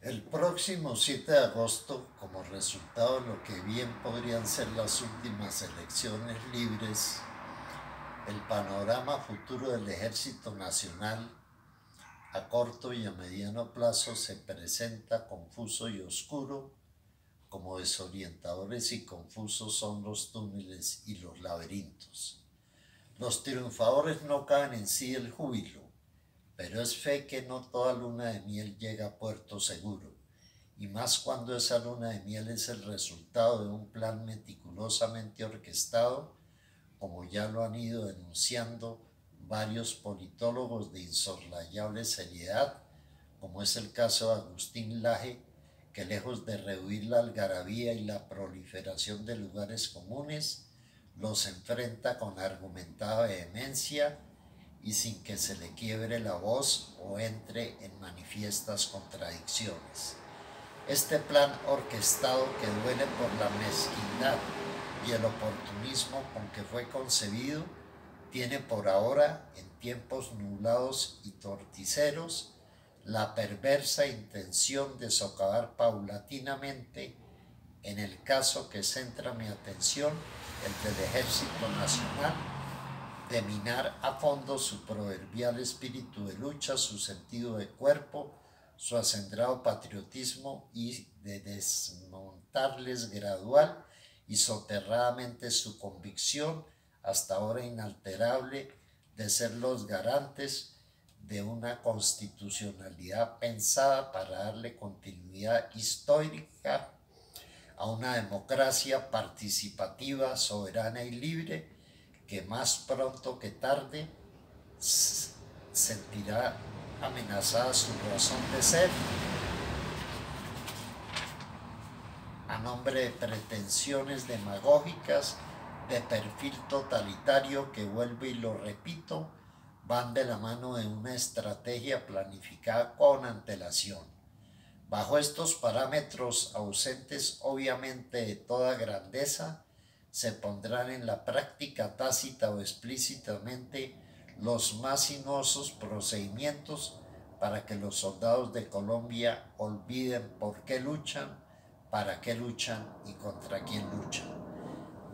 El próximo 7 de agosto, como resultado de lo que bien podrían ser las últimas elecciones libres, el panorama futuro del Ejército Nacional a corto y a mediano plazo se presenta confuso y oscuro, como desorientadores y confusos son los túneles y los laberintos. Los triunfadores no caben en sí el júbilo, pero es fe que no toda luna de miel llega a puerto seguro, y más cuando esa luna de miel es el resultado de un plan meticulosamente orquestado, como ya lo han ido denunciando varios politólogos de insoslayable seriedad, como es el caso de Agustín Laje, que lejos de rehuir la algarabía y la proliferación de lugares comunes, los enfrenta con argumentada vehemencia y sin que se le quiebre la voz o entre en manifiestas contradicciones. Este plan orquestado que duele por la mezquindad y el oportunismo con que fue concebido, tiene por ahora, en tiempos nublados y torticeros, la perversa intención de socavar paulatinamente, en el caso que centra mi atención, el del Ejército Nacional, de minar a fondo su proverbial espíritu de lucha, su sentido de cuerpo, su acendrado patriotismo y de desmontarles gradual y soterradamente su convicción, hasta ahora inalterable, de ser los garantes de una constitucionalidad pensada para darle continuidad histórica a una democracia participativa, soberana y libre, que más pronto que tarde sentirá amenazada su razón de ser a nombre de pretensiones demagógicas de perfil totalitario que, vuelvo y lo repito, van de la mano de una estrategia planificada con antelación. Bajo estos parámetros, ausentes obviamente de toda grandeza, se pondrán en la práctica tácita o explícitamente los más sinuosos procedimientos para que los soldados de Colombia olviden por qué luchan, para qué luchan y contra quién luchan.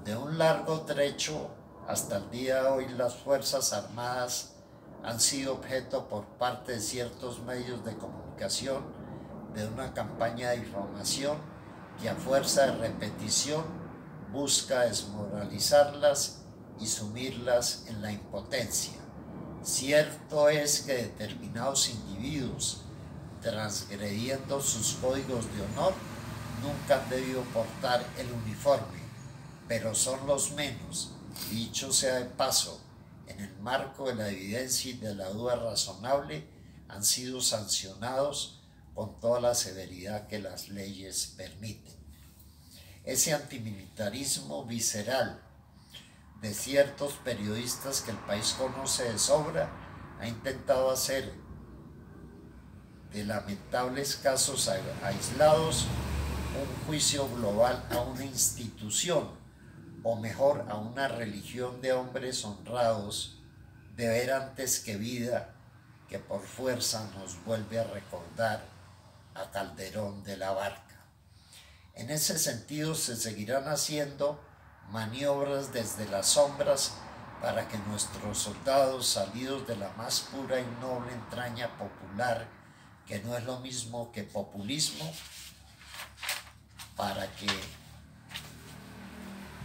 De un largo trecho hasta el día de hoy, las Fuerzas Armadas han sido objeto por parte de ciertos medios de comunicación de una campaña de difamación que a fuerza de repetición busca desmoralizarlas y sumirlas en la impotencia. Cierto es que determinados individuos, transgrediendo sus códigos de honor, nunca han debido portar el uniforme, pero son los menos, dicho sea de paso, en el marco de la evidencia y de la duda razonable, han sido sancionados con toda la severidad que las leyes permiten. Ese antimilitarismo visceral de ciertos periodistas que el país conoce de sobra ha intentado hacer de lamentables casos aislados un juicio global a una institución, o mejor, a una religión de hombres honrados, de ver antes que vida, que por fuerza nos vuelve a recordar a Calderón de la Barca. En ese sentido se seguirán haciendo maniobras desde las sombras para que nuestros soldados, salidos de la más pura y noble entraña popular, que no es lo mismo que populismo, para que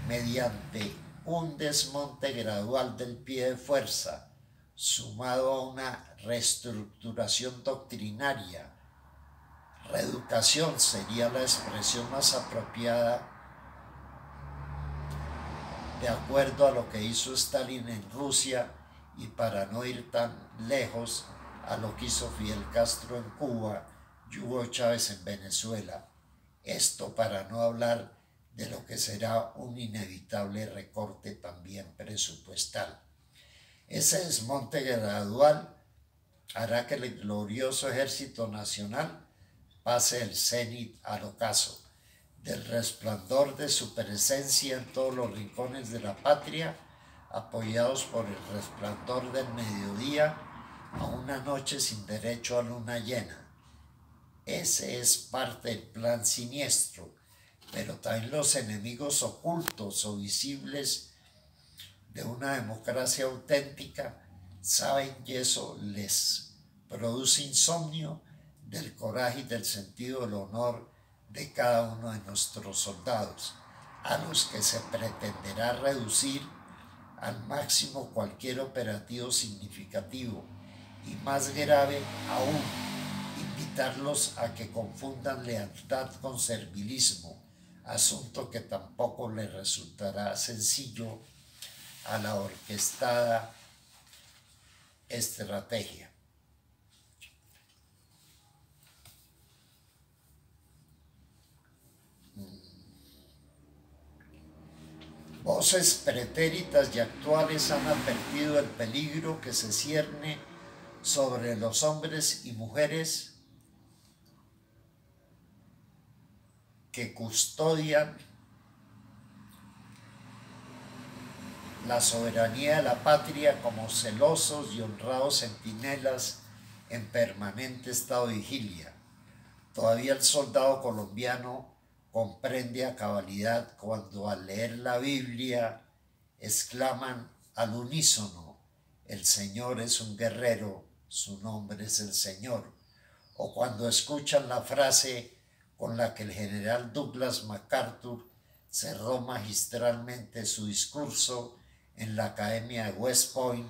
mediante un desmonte gradual del pie de fuerza, sumado a una reestructuración doctrinaria, reeducación sería la expresión más apropiada, de acuerdo a lo que hizo Stalin en Rusia y para no ir tan lejos, a lo que hizo Fidel Castro en Cuba y Hugo Chávez en Venezuela. Esto para no hablar de lo que será un inevitable recorte también presupuestal. Ese desmonte gradual hará que el glorioso Ejército Nacional pase el cenit al ocaso, del resplandor de su presencia en todos los rincones de la patria, apoyados por el resplandor del mediodía, a una noche sin derecho a luna llena. Ese es parte del plan siniestro, pero también los enemigos ocultos o visibles de una democracia auténtica saben, y eso les produce insomnio, del coraje y del sentido del honor de cada uno de nuestros soldados, a los que se pretenderá reducir al máximo cualquier operativo significativo, y más grave aún, invitarlos a que confundan lealtad con servilismo, asunto que tampoco les resultará sencillo a la orquestada estrategia. Voces pretéritas y actuales han advertido el peligro que se cierne sobre los hombres y mujeres que custodian la soberanía de la patria como celosos y honrados centinelas en permanente estado de vigilia. Todavía el soldado colombiano comprende a cabalidad cuando al leer la Biblia exclaman al unísono: el Señor es un guerrero, su nombre es el Señor. O cuando escuchan la frase con la que el general Douglas MacArthur cerró magistralmente su discurso en la Academia de West Point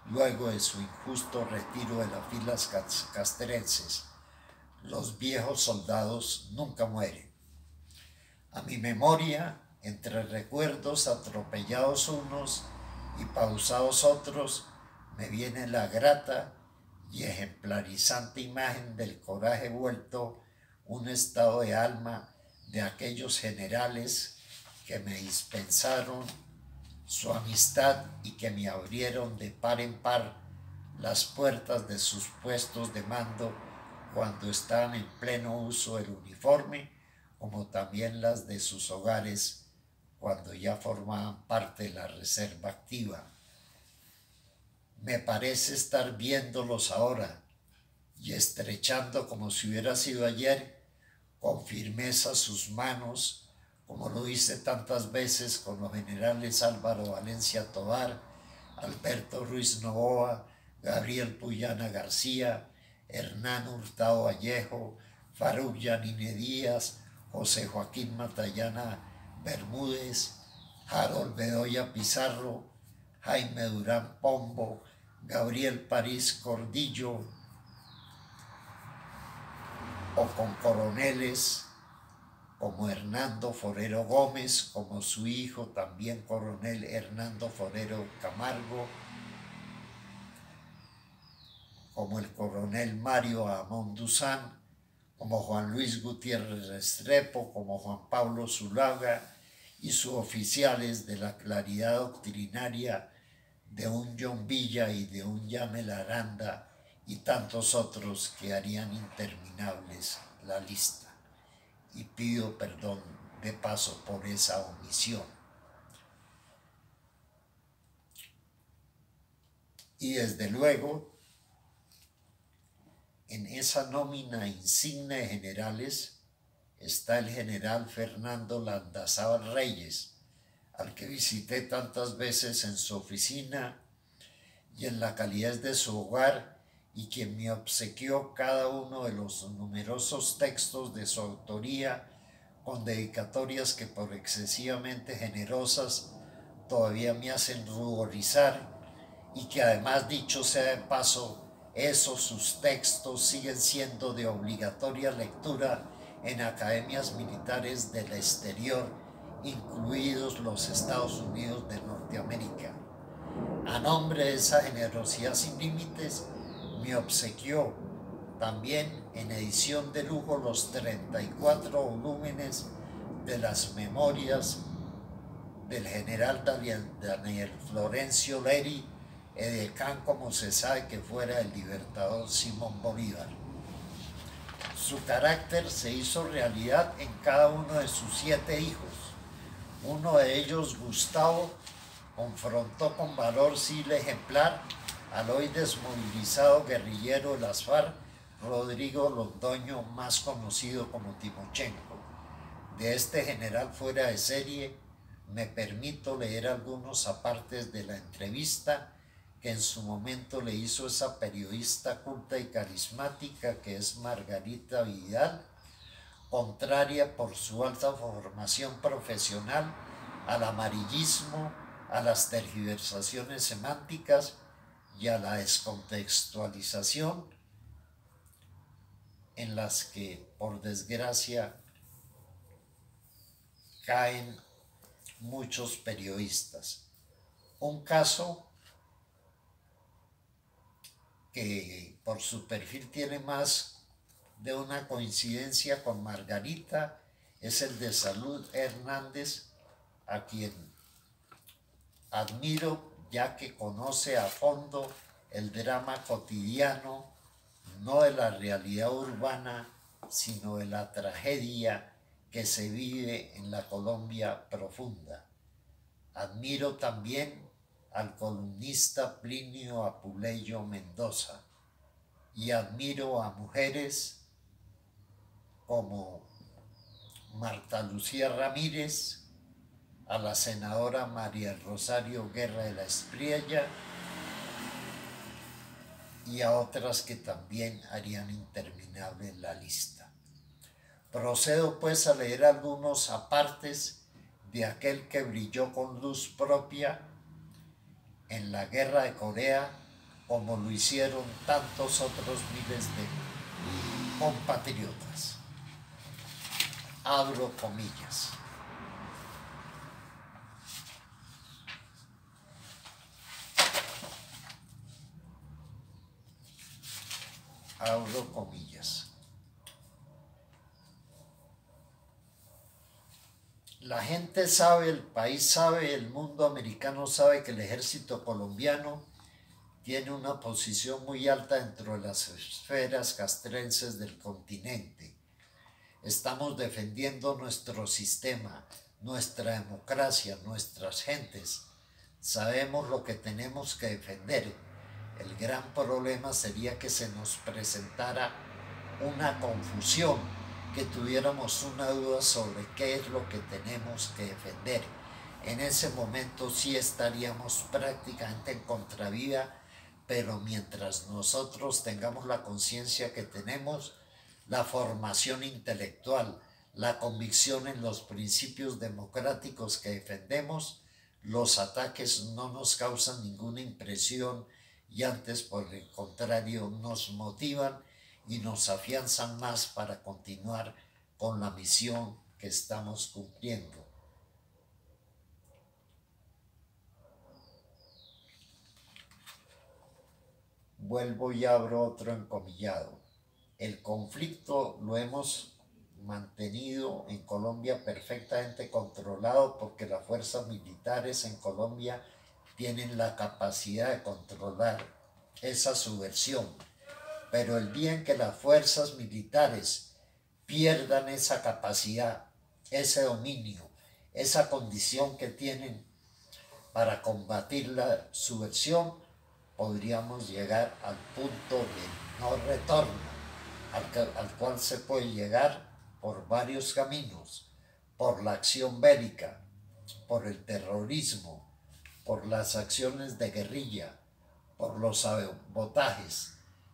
luego de su injusto retiro de las filas castrenses: los viejos soldados nunca mueren. A mi memoria, entre recuerdos atropellados unos y pausados otros, me viene la grata y ejemplarizante imagen del coraje vuelto un estado de alma de aquellos generales que me dispensaron su amistad y que me abrieron de par en par las puertas de sus puestos de mando cuando estaban en pleno uso del uniforme, como también las de sus hogares cuando ya formaban parte de la reserva activa. Me parece estar viéndolos ahora y estrechando como si hubiera sido ayer con firmeza sus manos, como lo hice tantas veces con los generales Álvaro Valencia Tovar, Alberto Ruiz Novoa, Gabriel Puyana García, Hernán Hurtado Vallejo, Faruk Yanine Díaz, José Joaquín Matallana Bermúdez, Harold Bedoya Pizarro, Jaime Durán Pombo, Gabriel París Cordillo, o con coroneles como Hernando Forero Gómez, como su hijo también coronel Hernando Forero Camargo, como el coronel Mario Amón Duzán, como Juan Luis Gutiérrez Restrepo, como Juan Pablo Zuluaga y sus oficiales de la claridad doctrinaria de un John Villa y de un Yamel Aranda y tantos otros que harían interminables la lista. Y pido perdón de paso por esa omisión. Y desde luego, en esa nómina insigne de generales está el general Fernando Landazábal Reyes, al que visité tantas veces en su oficina y en la calidez de su hogar, y quien me obsequió cada uno de los numerosos textos de su autoría con dedicatorias que por excesivamente generosas todavía me hacen ruborizar, y que además, dicho sea de paso, esos sus textos siguen siendo de obligatoria lectura en academias militares del exterior, incluidos los Estados Unidos de Norteamérica. A nombre de esa generosidad sin límites, me obsequió también en edición de lujo los 34 volúmenes de las memorias del general Daniel Florencio Leri, edecán, como se sabe, que fuera el libertador Simón Bolívar. Su carácter se hizo realidad en cada uno de sus 7 hijos. Uno de ellos, Gustavo, confrontó con valor civil ejemplar al hoy desmovilizado guerrillero de las FARC, Rodrigo Londoño, más conocido como Timochenko. De este general fuera de serie, me permito leer algunos apartes de la entrevista que en su momento le hizo esa periodista culta y carismática que es Margarita Vidal, contraria por su alta formación profesional al amarillismo, a las tergiversaciones semánticas y a la descontextualización en las que, por desgracia, caen muchos periodistas. Un caso que por su perfil tiene más de una coincidencia con Margarita es el de Salud Hernández, a quien admiro ya que conoce a fondo el drama cotidiano, no de la realidad urbana, sino de la tragedia que se vive en la Colombia profunda. Admiro también al columnista Plinio Apuleyo Mendoza y admiro a mujeres como Marta Lucía Ramírez, a la senadora María Rosario Guerra de la Espriella y a otras que también harían interminable la lista. Procedo pues a leer algunos apartes de aquel que brilló con luz propia en la guerra de Corea, como lo hicieron tantos otros miles de compatriotas. Abro comillas. Abro comillas. La gente sabe, el país sabe, el mundo americano sabe que el ejército colombiano tiene una posición muy alta dentro de las esferas castrenses del continente. Estamos defendiendo nuestro sistema, nuestra democracia, nuestras gentes. Sabemos lo que tenemos que defender. El gran problema sería que se nos presentara una confusión, que tuviéramos una duda sobre qué es lo que tenemos que defender. En ese momento sí estaríamos prácticamente en contravía, pero mientras nosotros tengamos la conciencia que tenemos, la formación intelectual, la convicción en los principios democráticos que defendemos, los ataques no nos causan ninguna impresión y antes, por el contrario, nos motivan y nos afianzan más para continuar con la misión que estamos cumpliendo. Vuelvo y abro otro encomillado. El conflicto lo hemos mantenido en Colombia perfectamente controlado porque las fuerzas militares en Colombia tienen la capacidad de controlar esa subversión. Pero el día en que las fuerzas militares pierdan esa capacidad, ese dominio, esa condición que tienen para combatir la subversión, podríamos llegar al punto de no retorno, al cual se puede llegar por varios caminos: por la acción bélica, por el terrorismo, por las acciones de guerrilla, por los sabotajes.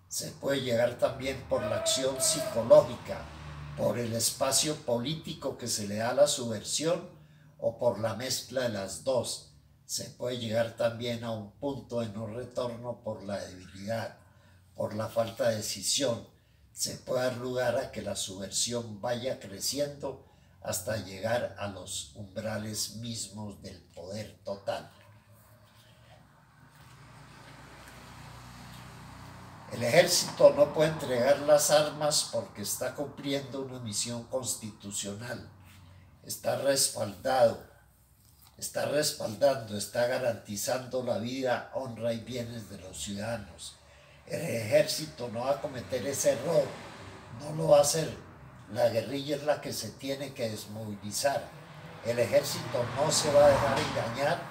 Se puede llegar también por la acción psicológica, por el espacio político que se le da a la subversión o por la mezcla de las dos. Se puede llegar también a un punto de no retorno por la debilidad, por la falta de decisión. Se puede dar lugar a que la subversión vaya creciendo hasta llegar a los umbrales mismos del poder total. El ejército no puede entregar las armas porque está cumpliendo una misión constitucional. Está respaldando, está garantizando la vida, honra y bienes de los ciudadanos. El ejército no va a cometer ese error, no lo va a hacer. La guerrilla es la que se tiene que desmovilizar. El ejército no se va a dejar engañar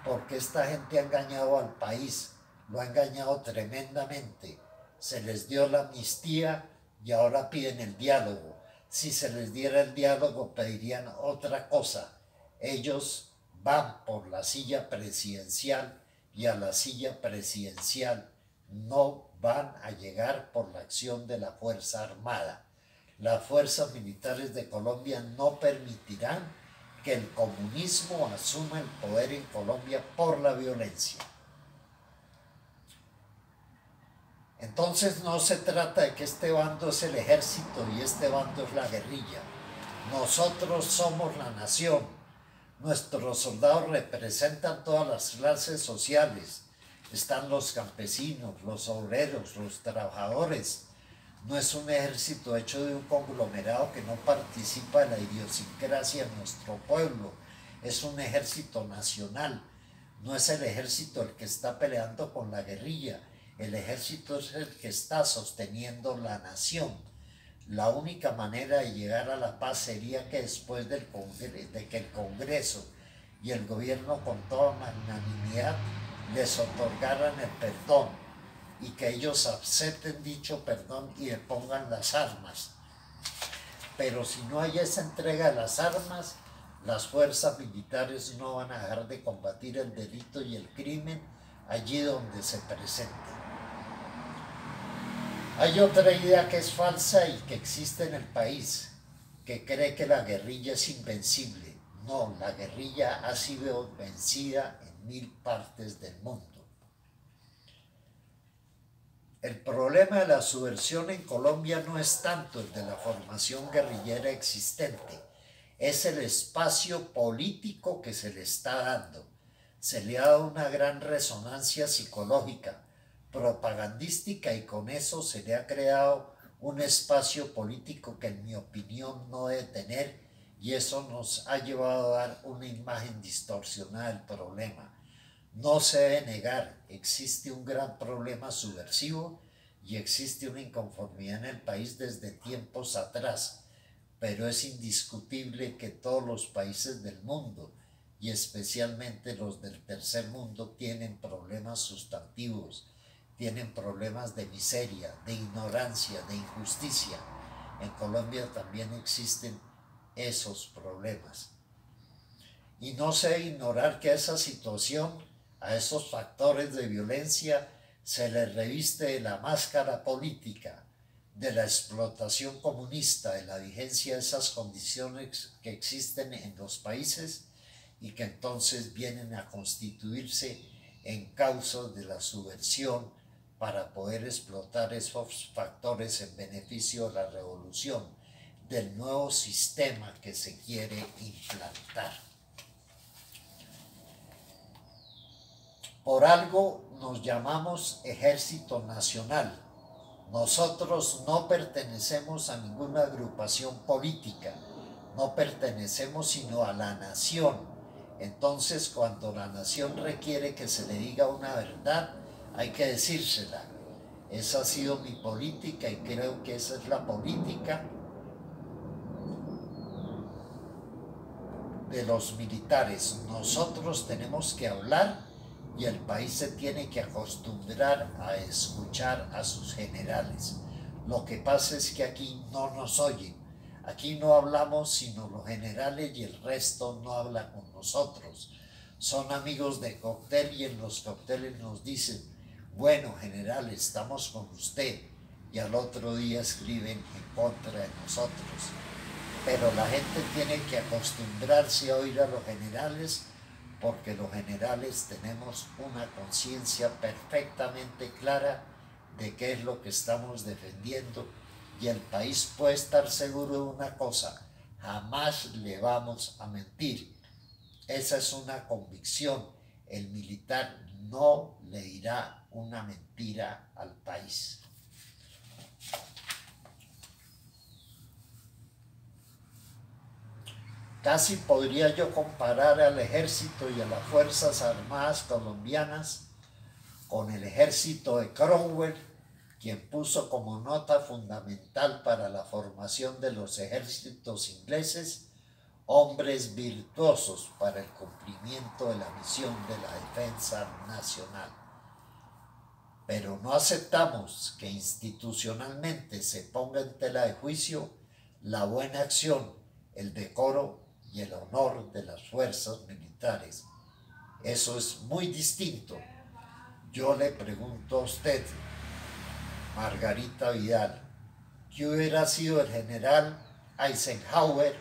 porque esta gente ha engañado al país, lo ha engañado tremendamente. se les dio la amnistía y ahora piden el diálogo. Si se les diera el diálogo, pedirían otra cosa. Ellos van por la silla presidencial y a la silla presidencial no van a llegar por la acción de la Fuerza Armada. Las fuerzas militares de Colombia no permitirán que el comunismo asuma el poder en Colombia por la violencia. Entonces no se trata de que este bando es el ejército y este bando es la guerrilla. Nosotros somos la nación. Nuestros soldados representan todas las clases sociales. Están los campesinos, los obreros, los trabajadores. No es un ejército hecho de un conglomerado que no participa en la idiosincrasia de nuestro pueblo. Es un ejército nacional. No es el ejército el que está peleando con la guerrilla. El ejército es el que está sosteniendo la nación. La única manera de llegar a la paz sería que después de que el Congreso y el gobierno con toda magnanimidad les otorgaran el perdón y que ellos acepten dicho perdón y depongan las armas. Pero si no hay esa entrega de las armas, las fuerzas militares no van a dejar de combatir el delito y el crimen allí donde se presente. Hay otra idea que es falsa y que existe en el país, que cree que la guerrilla es invencible. No, la guerrilla ha sido vencida en 1000 partes del mundo. El problema de la subversión en Colombia no es tanto el de la formación guerrillera existente, es el espacio político que se le está dando. Se le ha dado una gran resonancia psicológica, propagandística, y con eso se le ha creado un espacio político que en mi opinión no debe tener, y eso nos ha llevado a dar una imagen distorsionada del problema. No se debe negar, existe un gran problema subversivo y existe una inconformidad en el país desde tiempos atrás, pero es indiscutible que todos los países del mundo y especialmente los del tercer mundo tienen problemas sustantivos, tienen problemas de miseria, de ignorancia, de injusticia. En Colombia también existen esos problemas. Y no se debe ignorar que a esa situación, a esos factores de violencia, se les reviste de la máscara política, de la explotación comunista, de la vigencia de esas condiciones que existen en los países y que entonces vienen a constituirse en causas de la subversión para poder explotar esos factores en beneficio de la revolución, del nuevo sistema que se quiere implantar. Por algo nos llamamos Ejército Nacional. Nosotros no pertenecemos a ninguna agrupación política, no pertenecemos sino a la nación. Entonces, cuando la nación requiere que se le diga una verdad, hay que decírsela. Esa ha sido mi política y creo que esa es la política de los militares. Nosotros tenemos que hablar y el país se tiene que acostumbrar a escuchar a sus generales. Lo que pasa es que aquí no nos oyen. Aquí no hablamos sino los generales y el resto no habla con nosotros. Son amigos de cóctel y en los cócteles nos dicen: bueno, general, estamos con usted, y al otro día escriben en contra de nosotros. Pero la gente tiene que acostumbrarse a oír a los generales, porque los generales tenemos una conciencia perfectamente clara de qué es lo que estamos defendiendo, y el país puede estar seguro de una cosa: jamás le vamos a mentir. Esa es una convicción. El militar no le dirá una mentira al país. Casi podría yo comparar al ejército y a las Fuerzas Armadas colombianas con el ejército de Cromwell, quien puso como nota fundamental para la formación de los ejércitos ingleses hombres virtuosos para el cumplimiento de la misión de la defensa nacional. pero no aceptamos que institucionalmente se ponga en tela de juicio la buena acción, el decoro y el honor de las fuerzas militares. Eso es muy distinto. Yo le pregunto a usted, Margarita Vidal, ¿qué hubiera sido el general Eisenhower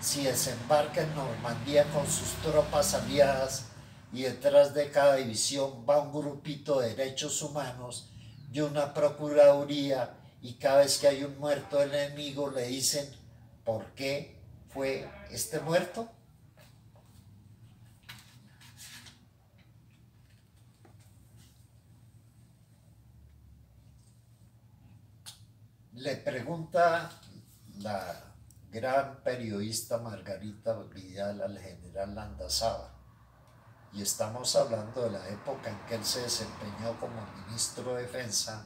si desembarca en Normandía con sus tropas aliadas y detrás de cada división va un grupito de derechos humanos y una procuraduría, y cada vez que hay un muerto del enemigo le dicen por qué fue este muerto? Le pregunta la gran periodista Margarita Vidal al general Landazábal, y estamos hablando de la época en que él se desempeñó como ministro de Defensa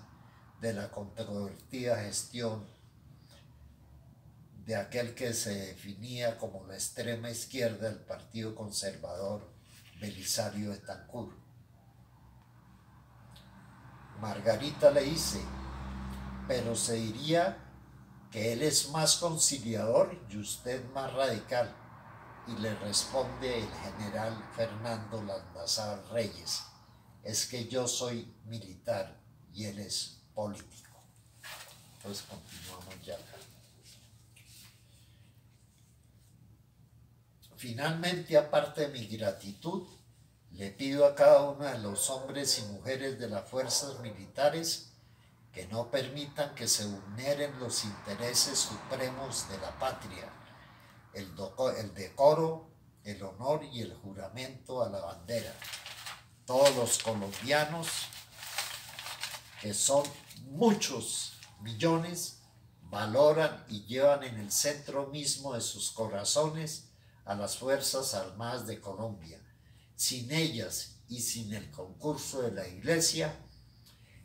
de la controvertida gestión de aquel que se definía como la extrema izquierda del Partido Conservador, Belisario Betancur. Margarita le dice, pero se diría que él es más conciliador y usted más radical. Y le responde el general Fernando Landazábal Reyes, es que yo soy militar y él es político. Entonces continuamos ya. Finalmente, aparte de mi gratitud, le pido a cada uno de los hombres y mujeres de las fuerzas militares que no permitan que se vulneren los intereses supremos de la patria, el decoro, el honor y el juramento a la bandera. Todos los colombianos, que son muchos millones, valoran y llevan en el centro mismo de sus corazones a las Fuerzas Armadas de Colombia. Sin ellas y sin el concurso de la Iglesia,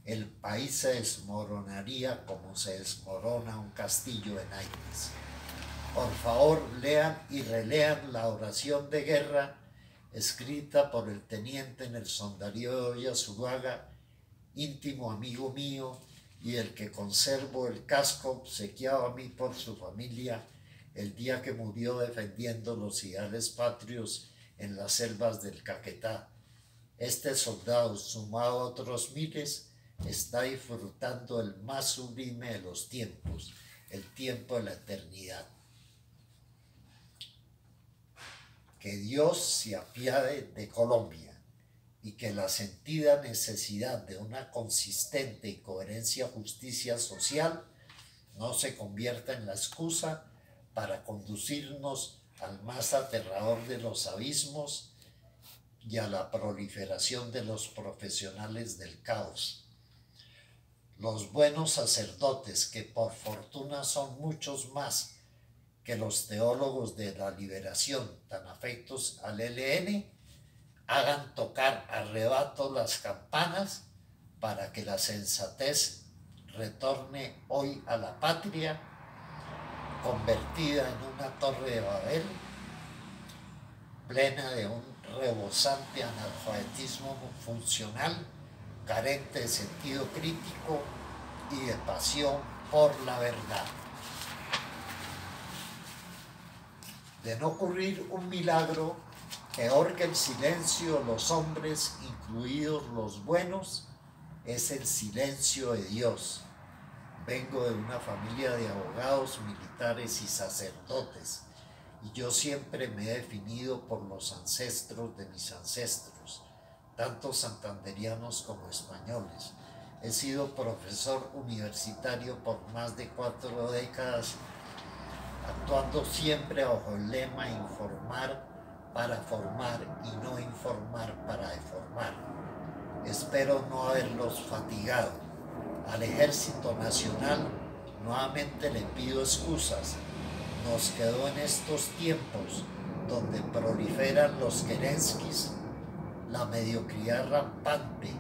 el país se desmoronaría como se desmorona un castillo en naipes. Por favor, lean y relean la oración de guerra escrita por el teniente Nelson Darío de Zuluaga, íntimo amigo mío y el que conservo el casco obsequiado a mí por su familia el día que murió defendiendo los ideales patrios en las selvas del Caquetá. Este soldado, sumado a otros miles, está disfrutando el más sublime de los tiempos, el tiempo de la eternidad. Que Dios se apiade de Colombia y que la sentida necesidad de una consistente y coherente justicia social no se convierta en la excusa para conducirnos al más aterrador de los abismos y a la proliferación de los profesionales del caos. Los buenos sacerdotes, que por fortuna son muchos más que los teólogos de la liberación tan afectos al ELN, hagan tocar a rebato las campanas para que la sensatez retorne hoy a la patria, convertida en una torre de Babel, plena de un rebosante analfabetismo funcional, carente de sentido crítico y de pasión por la verdad. De no ocurrir un milagro peor que el silencio de los hombres, incluidos los buenos, es el silencio de Dios. Vengo de una familia de abogados, militares y sacerdotes, y yo siempre me he definido por los ancestros de mis ancestros, tanto santanderianos como españoles. He sido profesor universitario por más de 4 décadas, actuando siempre bajo el lema informar para formar y no informar para deformar. Espero no haberlos fatigado. Al Ejército Nacional nuevamente le pido excusas. Nos quedó en estos tiempos donde proliferan los Kerenskis, la mediocridad rampante,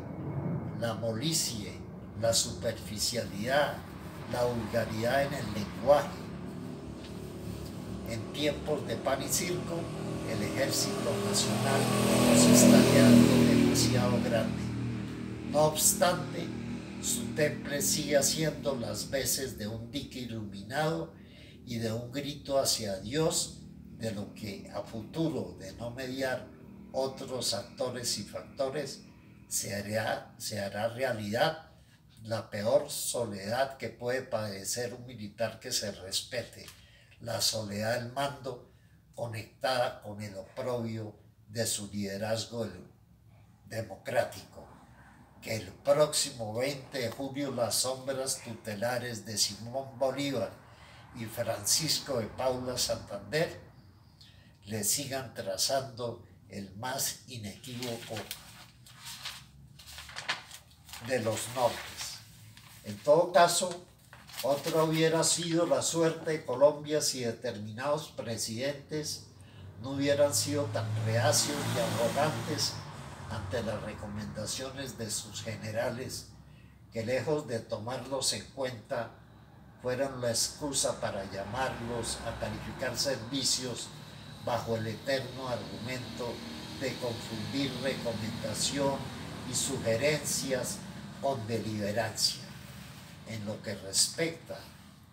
la molicie, la superficialidad, la vulgaridad en el lenguaje. En tiempos de pan y circo, el Ejército Nacional nos está quedando demasiado grande. No obstante, su temple sigue haciendo las veces de un dique iluminado y de un grito hacia Dios de lo que a futuro, de no mediar otros actores y factores, se hará realidad la peor soledad que puede padecer un militar que se respete, la soledad del mando conectada con el oprobio de su liderazgo democrático. Que el próximo 20 de julio las sombras tutelares de Simón Bolívar y Francisco de Paula Santander le sigan trazando el más inequívoco de los nortes. En todo caso, otra hubiera sido la suerte de Colombia si determinados presidentes no hubieran sido tan reacios y arrogantes ante las recomendaciones de sus generales, que lejos de tomarlos en cuenta, fueron la excusa para llamarlos a calificar servicios bajo el eterno argumento de confundir recomendación y sugerencias con deliberancia. En lo que respecta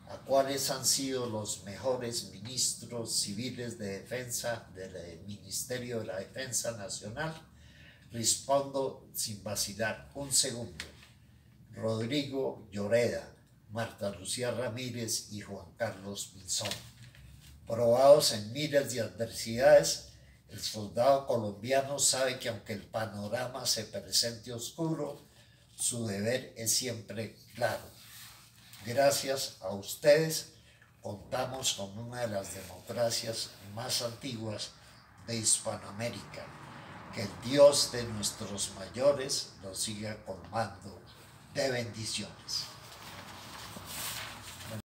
a cuáles han sido los mejores ministros civiles de defensa del Ministerio de la Defensa Nacional, respondo sin vacilar un segundo: Rodrigo Lloreda, Marta Lucía Ramírez y Juan Carlos Pinzón. Probados en miles de adversidades, el soldado colombiano sabe que aunque el panorama se presente oscuro, su deber es siempre claro. Gracias a ustedes contamos con una de las democracias más antiguas de Hispanoamérica. Que el Dios de nuestros mayores los siga colmando de bendiciones.